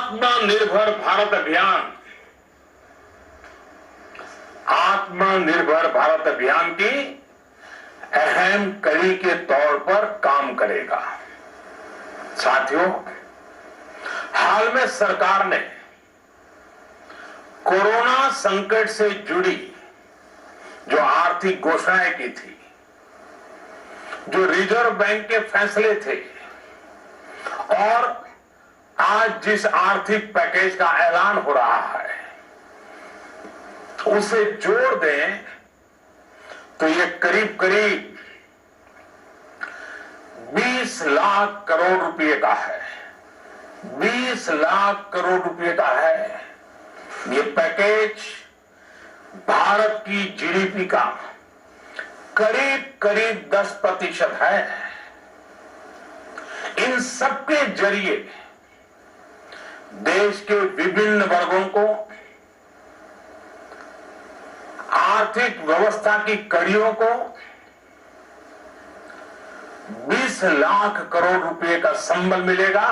आत्मनिर्भर भारत अभियान आत्मनिर्भर भारत अभियान की अहम कड़ी के तौर पर काम करेगा। साथियों, हाल में सरकार ने कोरोना संकट से जुड़ी जो आर्थिक घोषणाएं की थी, जो रिजर्व बैंक के फैसले थे और आज जिस आर्थिक पैकेज का ऐलान हो रहा है, उसे जोड़ दें तो ये करीब करीब 20 लाख करोड़ रुपए का है। 20 लाख करोड़ रुपए का है। ये पैकेज भारत की जीडीपी का करीब करीब 10% है। इन सबके जरिए देश के विभिन्न वर्गों को आर्थिक व्यवस्था की कड़ियों को 20 लाख करोड़ रुपए का संबल मिलेगा,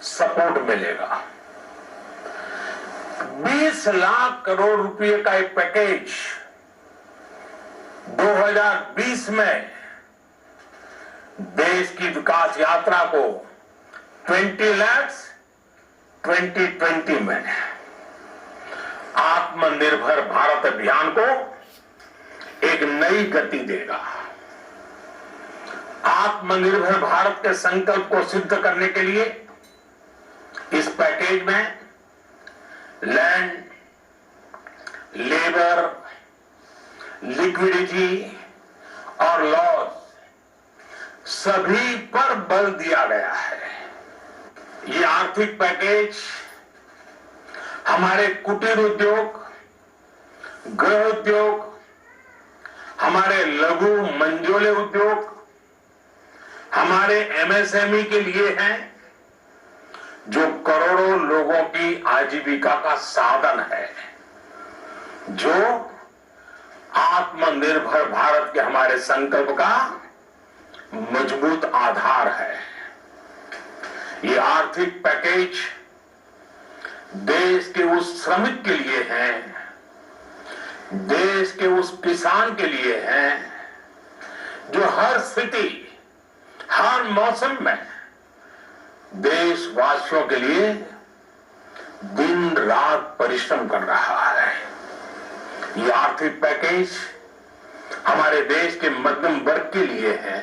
सपोर्ट मिलेगा। 20 लाख करोड़ रुपए का एक पैकेज 2020 में देश की विकास यात्रा को 20 लाख 2020 में आत्मनिर्भर भारत अभियान को एक नई गति देगा। आत्मनिर्भर भारत के संकल्प को सिद्ध करने के लिए इस पैकेज में लैंड, लेबर, लिक्विडिटी और लॉस सभी पर बल दिया गया है। ये आर्थिक पैकेज हमारे कुटीर उद्योग, गृह उद्योग, हमारे लघु मंझोले उद्योग, हमारे एमएसएमई के लिए हैं, जो करोड़ों लोगों की आजीविका का साधन है, जो आत्मनिर्भर भारत के हमारे संकल्प का मजबूत आधार है। ये आर्थिक पैकेज देश के उस श्रमिक के लिए है, देश के उस किसान के लिए है, जो हर स्थिति, हर मौसम में देशवासियों के लिए दिन रात परिश्रम कर रहा है। ये आर्थिक पैकेज हमारे देश के मध्यम वर्ग के लिए है,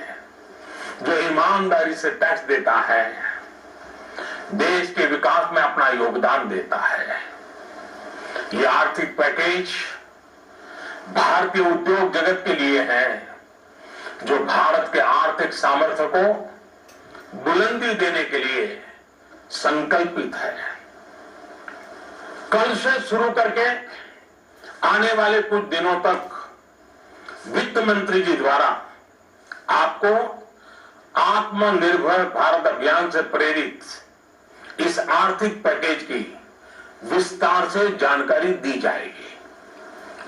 जो ईमानदारी से टैक्स देता है, देश के विकास में अपना योगदान देता है। ये आर्थिक पैकेज भारतीय उद्योग जगत के लिए है, जो भारत के आर्थिक सामर्थ्य को बुलंदी देने के लिए संकल्पित है। कल से शुरू करके आने वाले कुछ दिनों तक वित्त मंत्री जी द्वारा आपको आत्मनिर्भर भारत अभियान से प्रेरित इस आर्थिक पैकेज की विस्तार से जानकारी दी जाएगी।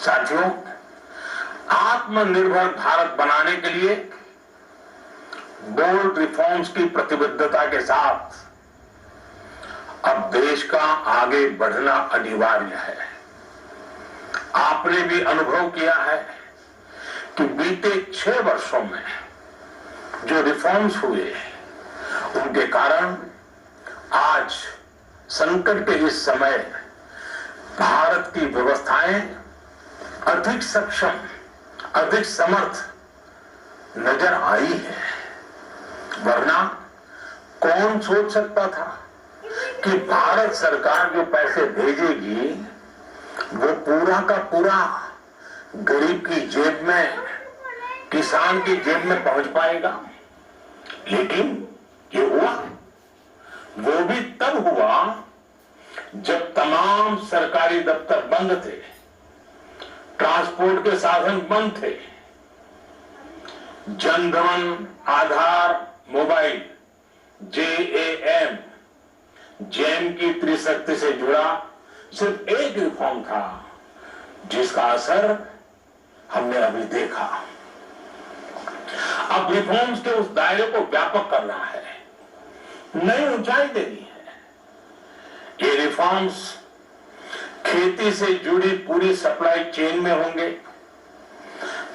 साथियों, आत्मनिर्भर भारत बनाने के लिए बोल्ड रिफॉर्म्स की प्रतिबद्धता के साथ अब देश का आगे बढ़ना अनिवार्य है। आपने भी अनुभव किया है कि बीते 6 वर्षों में जो रिफॉर्म्स हुए, उनके कारण आज संकट के इस समय भारत की व्यवस्थाएं अधिक सक्षम, अधिक समर्थ नजर आई है। वरना कौन सोच सकता था कि भारत सरकार जो पैसे भेजेगी वो पूरा का पूरा गरीब की जेब में, किसान की जेब में पहुंच पाएगा। लेकिन ये हुआ, वो भी तब हुआ जब तमाम सरकारी दफ्तर बंद थे, ट्रांसपोर्ट के साधन बंद थे, जनधन, आधार, मोबाइल, JAM, जैम की त्रिशक्ति से जुड़ा सिर्फ एक रिफॉर्म था, जिसका असर हमने अभी देखा। अब रिफॉर्म्स के उस दायरे को व्यापक करना है, नई ऊंचाई देनी है। रिफॉर्म्स खेती से जुड़ी पूरी सप्लाई चेन में होंगे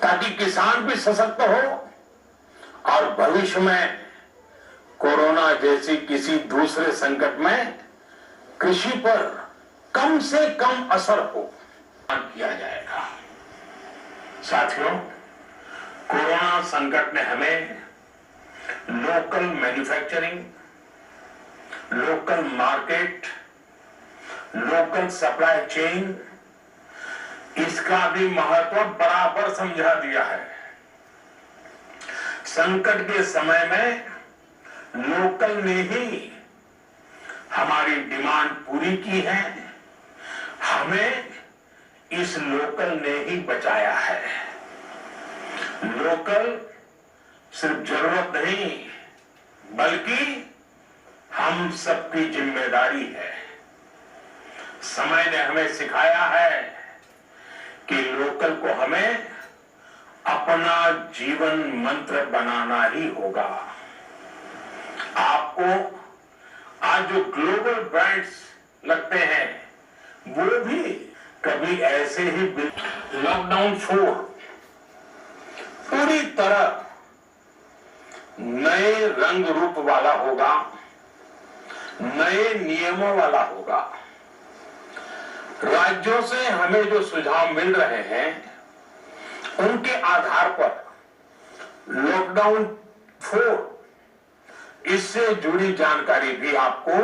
ताकि किसान भी सशक्त हो और भविष्य में कोरोना जैसी किसी दूसरे संकट में कृषि पर कम से कम असर हो किया जाएगा। साथियों, कोरोना संकट ने हमें local manufacturing, local market, local supply chain, इसका भी महत्व बराबर समझा दिया है। संकट के समय में लोकल ने ही हमारी डिमांड पूरी की है, हमें इस लोकल ने ही बचाया है। लोकल सिर्फ जरूरत नहीं बल्कि हम सबकी जिम्मेदारी है। समय ने हमें सिखाया है कि लोकल को हमें अपना जीवन मंत्र बनाना ही होगा। आपको आज जो ग्लोबल ब्रांड्स लगते हैं वो भी कभी ऐसे ही लॉकडाउन 4 पूरी तरह नए रंग रूप वाला होगा, नए नियमों वाला होगा। राज्यों से हमें जो सुझाव मिल रहे हैं उनके आधार पर लॉकडाउन 4 इससे जुड़ी जानकारी भी आपको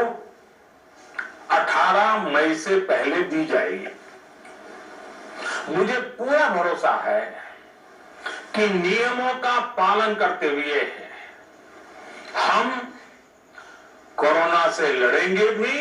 18 मई से पहले दी जाएगी। मुझे पूरा भरोसा है कि नियमों का पालन करते हुए हम कोरोना से लड़ेंगे भी